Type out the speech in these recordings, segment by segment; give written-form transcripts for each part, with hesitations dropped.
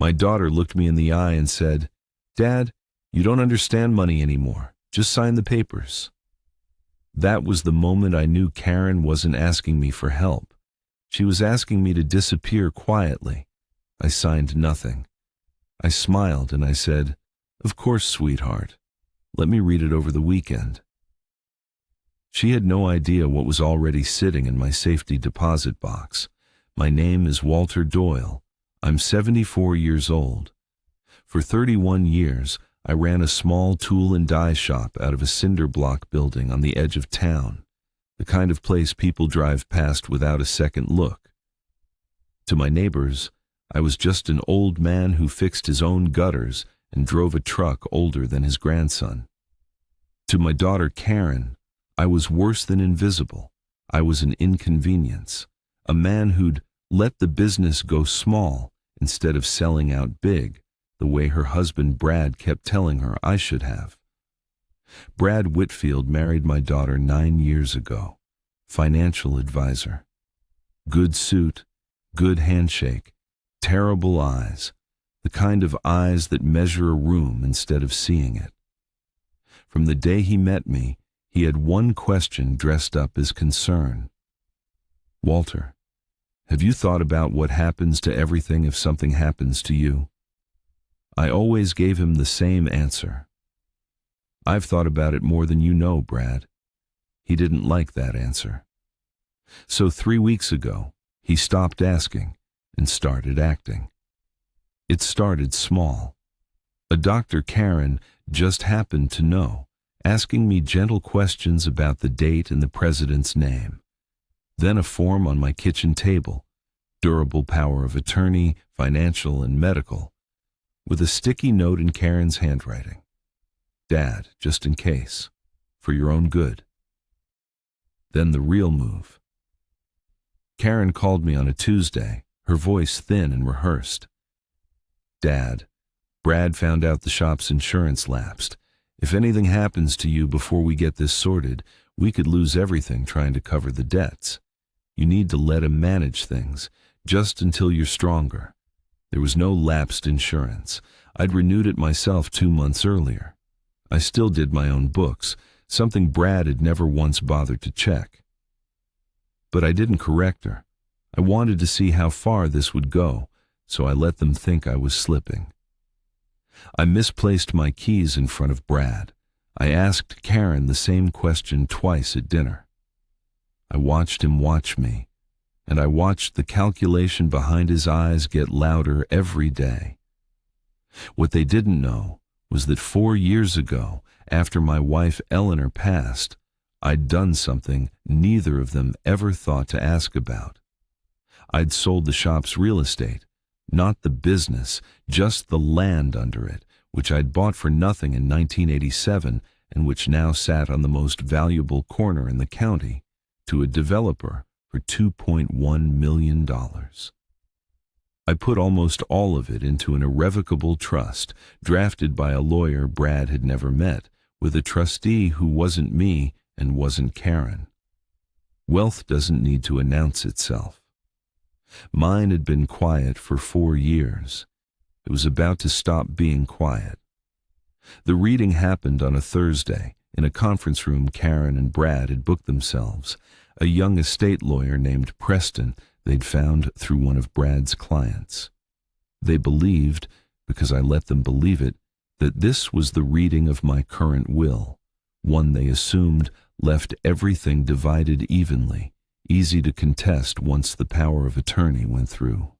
My daughter looked me in the eye and said, "Dad, you don't understand money anymore. Just sign the papers." That was the moment I knew Karen wasn't asking me for help. She was asking me to disappear quietly. I signed nothing. I smiled and I said, "Of course, sweetheart. Let me read it over the weekend." She had no idea what was already sitting in my safety deposit box. My name is Walter Doyle. I'm 74 years old. For 31 years, I ran a small tool and die shop out of a cinder block building on the edge of town, the kind of place people drive past without a second look. To my neighbors, I was just an old man who fixed his own gutters and drove a truck older than his grandson. To my daughter Karen, I was worse than invisible. I was an inconvenience, a man who'd let the business go small instead of selling out big, the way her husband Brad kept telling her I should have. Brad Whitfield married my daughter 9 years ago, financial advisor. Good suit, good handshake, terrible eyes, the kind of eyes that measure a room instead of seeing it. From the day he met me, he had one question dressed up as concern. "Walter, have you thought about what happens to everything if something happens to you?" I always gave him the same answer. "I've thought about it more than you know, Brad." He didn't like that answer. So 3 weeks ago, he stopped asking and started acting. It started small. A Dr. Karen just happened to know, asking me gentle questions about the date and the president's name. Then a form on my kitchen table, durable power of attorney, financial and medical, with a sticky note in Karen's handwriting. "Dad, just in case, for your own good." Then the real move. Karen called me on a Tuesday, her voice thin and rehearsed. "Dad, Brad found out the shop's insurance lapsed. If anything happens to you before we get this sorted, we could lose everything trying to cover the debts. You need to let him manage things, just until you're stronger." There was no lapsed insurance. I'd renewed it myself 2 months earlier. I still did my own books, something Brad had never once bothered to check. But I didn't correct her. I wanted to see how far this would go, so I let them think I was slipping. I misplaced my keys in front of Brad. I asked Karen the same question twice at dinner. I watched him watch me, and I watched the calculation behind his eyes get louder every day. What they didn't know was that 4 years ago, after my wife Eleanor passed, I'd done something neither of them ever thought to ask about. I'd sold the shop's real estate, not the business, just the land under it, which I'd bought for nothing in 1987 and which now sat on the most valuable corner in the county, to a developer for $2.1 million. I put almost all of it into an irrevocable trust, drafted by a lawyer Brad had never met, with a trustee who wasn't me and wasn't Karen. Wealth doesn't need to announce itself. Mine had been quiet for 4 years. It was about to stop being quiet. The reading happened on a Thursday in a conference room Karen and Brad had booked themselves, a young estate lawyer named Preston they'd found through one of Brad's clients. They believed, because I let them believe it, that this was the reading of my current will, one they assumed left everything divided evenly, easy to contest once the power of attorney went through.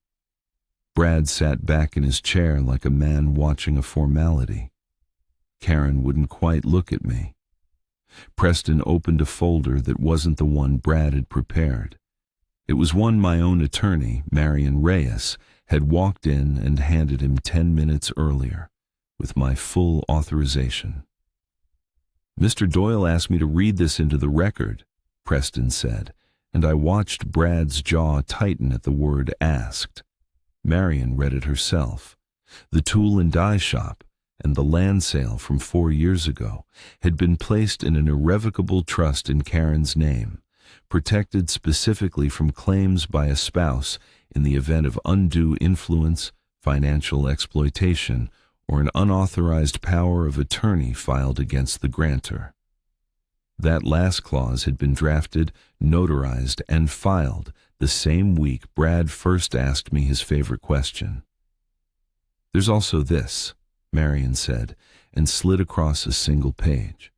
Brad sat back in his chair like a man watching a formality. Karen wouldn't quite look at me. Preston opened a folder that wasn't the one Brad had prepared. It was one my own attorney, Marion Reyes, had walked in and handed him 10 minutes earlier, with my full authorization. "Mr. Doyle asked me to read this into the record," Preston said, and I watched Brad's jaw tighten at the word asked. Marion read it herself. The tool and die shop and the land sale from 4 years ago had been placed in an irrevocable trust in Karen's name, protected specifically from claims by a spouse in the event of undue influence, financial exploitation, or an unauthorized power of attorney filed against the grantor. That last clause had been drafted, notarized, and filed the same week Brad first asked me his favorite question. "There's also this," Marion said, and slid across a single page.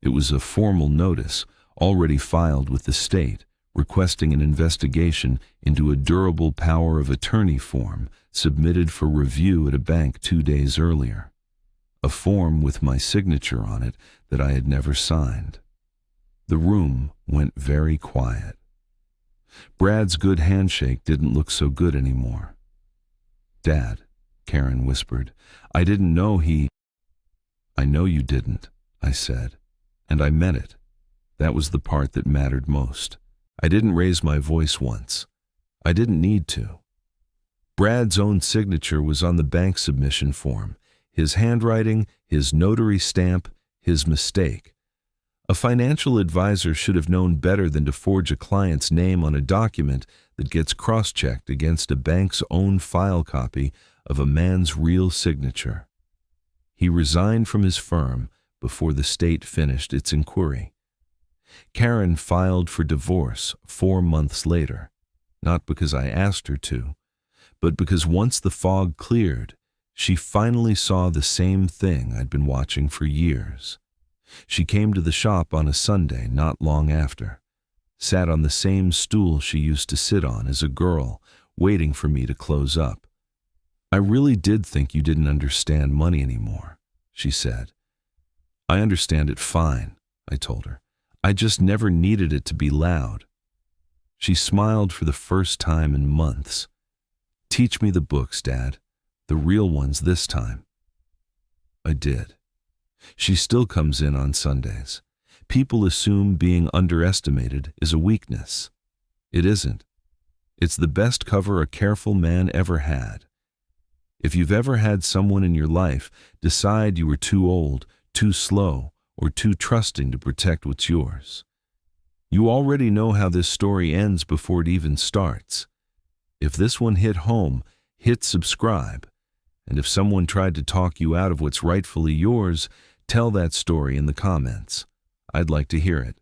It was a formal notice, already filed with the state, requesting an investigation into a durable power of attorney form submitted for review at a bank 2 days earlier. A form with my signature on it that I had never signed. The room went very quiet. Brad's good handshake didn't look so good anymore. "Dad," Karen whispered, "I didn't know he—" "I know you didn't," I said, and I meant it. That was the part that mattered most. I didn't raise my voice once. I didn't need to. Brad's own signature was on the bank submission form, his handwriting, his notary stamp, his mistake. A financial advisor should have known better than to forge a client's name on a document that gets cross-checked against a bank's own file copy of a man's real signature. He resigned from his firm before the state finished its inquiry. Karen filed for divorce 4 months later, not because I asked her to, but because once the fog cleared, she finally saw the same thing I'd been watching for years. She came to the shop on a Sunday not long after, sat on the same stool she used to sit on as a girl, waiting for me to close up. "I really did think you didn't understand money anymore," she said. "I understand it fine," I told her. "I just never needed it to be loud." She smiled for the first time in months. "Teach me the books, Dad. The real ones this time." I did. She still comes in on Sundays. People assume being underestimated is a weakness. It isn't. It's the best cover a careful man ever had. If you've ever had someone in your life decide you were too old, too slow, or too trusting to protect what's yours, you already know how this story ends before it even starts. If this one hit home, hit subscribe. And if someone tried to talk you out of what's rightfully yours, tell that story in the comments. I'd like to hear it.